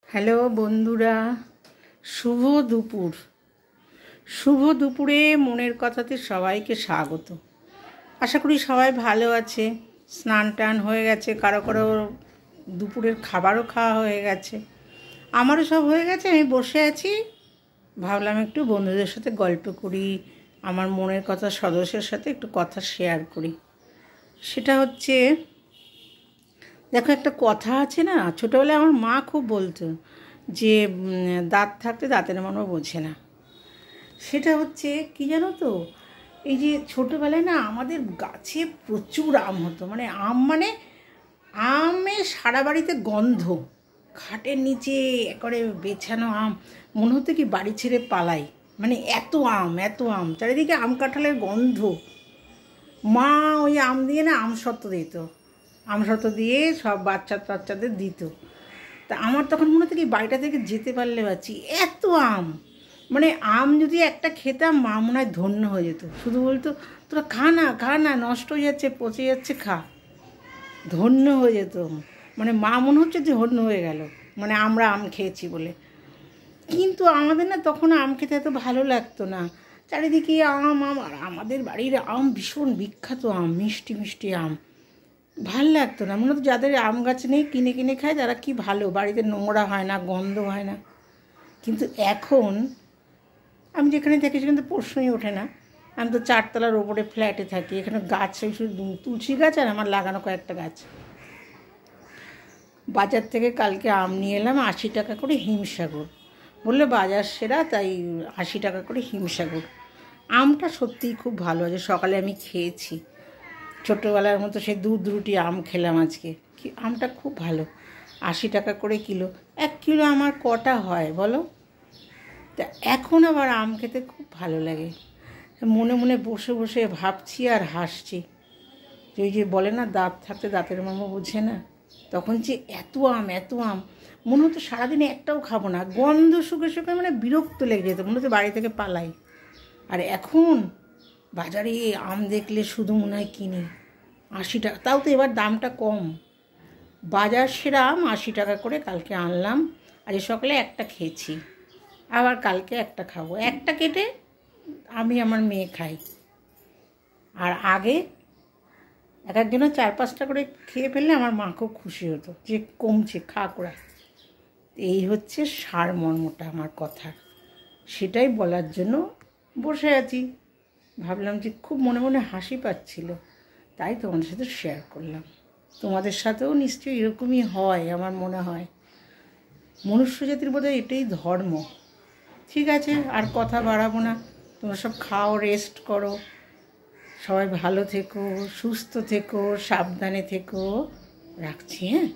Hello বন্ধুরা, শুভ দুপুর। শুভ দুপুরে মনের কথাতে সবাইকে স্বাগত। আশা করি সবাই ভালো আছে। স্নান টান হয়ে গেছে, কারো কারো দুপুরের খাবারও খাওয়া হয়ে গেছে, আমারও সব হয়ে গেছে। আমি বসে আছি, ভাবলাম একটু বন্ধুদের সাথে গল্প করি, আমার মনের কথা সদস্যের সাথে একটু কথা শেয়ার করি। সেটা হচ্ছে, দেখো একটা কথা আছে না, ছোটোবেলায় আমার মা খুব বলতো যে দাঁত থাকতে দাঁতের মানও বোঝে না। সেটা হচ্ছে কি জানো তো, এই যে ছোটোবেলায় না আমাদের গাছে প্রচুর আম হতো, মানে আমে সারা বাড়িতে গন্ধ, খাটের নিচে একেবারে বেছানো আম, মনে হতো কি বাড়ি ছেড়ে পালাই, মানে এত আম চারিদিকে আম কাঁঠালের গন্ধ। মা ওই আম দিয়ে না আমসত্ত্ব দিত, আমসত্ত্ব দিয়ে সব বাচ্চাদের দিত। তা আমার তখন মনে হতো কি বাড়িটা থেকে যেতে পারলে বাঁচি, এত আম, মানে আম যদি একটা খেতাম মা মনে হয় ধন্য হয়ে যেত। শুধু বলতো তোরা খা না নষ্ট হয়ে যাচ্ছে, পচে যাচ্ছে, খা, ধন্য হয়ে যেত। মানে মা মনে হচ্ছে যে ধন্য হয়ে গেল, মানে আমরা আম খেয়েছি বলে। কিন্তু আমাদের না তখন আম খেতে এত ভালো লাগতো না, চারিদিকে আম আর আমাদের বাড়ির আম ভীষণ বিখ্যাত আম, মিষ্টি মিষ্টি আম, ভাল লাগতো না। মনে হতো যাদের আম গাছ নেই কিনে কিনে খায় তারা কি ভালো, বাড়িতে নোংরা হয় না, গন্ধ হয় না। কিন্তু এখন আমি যেখানে থাকি সেখানে তো প্রশ্নই ওঠে না। আমি তো 4 তলার ওপরে ফ্ল্যাটে থাকি, এখানে গাছ শুধু তুলসী গাছ আর আমার লাগানো কয়েকটা গাছ। বাজার থেকে কালকে আম নিয়ে এলাম 80 টাকা করে হিমসাগর, বললে বাজার সেরা, তাই 80 টাকা করে হিমসাগর। আমটা সত্যিই খুব ভালো আছে, সকালে আমি খেয়েছি, ছোটোবেলার মতো সেই দুধ রুটি আম খেলাম আজকে। কি আমটা খুব ভালো, 80 টাকা করে কিলো। 1 কিলো আমার কটা হয় বলো? তা এখন আবার আম খেতে খুব ভালো লাগে। মনে মনে বসে বসে ভাবছি আর হাসছি যে ওই যে বলে না দাঁত থাকতে দাঁতের মামা বোঝে না, তখন যে এত আম মনে হতো সারাদিনে একটাও খাবো না, গন্ধ শুকে শুকে মানে বিরক্ত লেগে যেত, মনে হতো বাড়ি থেকে পালাই। আর এখন বাজারে আম দেখলে শুধু মনে হয় কিনি, 80 টাকা, তাও তো এবার দামটা কম। বাজার সেরা আম 80 টাকা করে কালকে আনলাম, আর এই সকালে একটা খেয়েছি, আবার কালকে একটা খাবো। একটা কেটে আমি আমার মেয়ে খাই, আর আগে এক একজনের 4-5টা করে খেয়ে ফেললে আমার মা খুব খুশি হতো যে কমছে, খা করা। এই হচ্ছে সারমর্মটা আমার কথার, সেটাই বলার জন্য বসে আছি। ভাবলাম যে খুব মনে মনে হাসি পাচ্ছিল, তাই তোমাদের সাথে শেয়ার করলাম। তোমাদের সাথেও নিশ্চয়ই এরকমই হয় আমার মনে হয়। মনুষ্য জাতির বোধহয় এটাই ধর্ম। ঠিক আছে, আর কথা বাড়াবো না, তোমরা সব খাও, রেস্ট করো, সবাই ভালো থেকো, সুস্থ থেকো, সাবধানে থেকো, রাখছি, হ্যাঁ।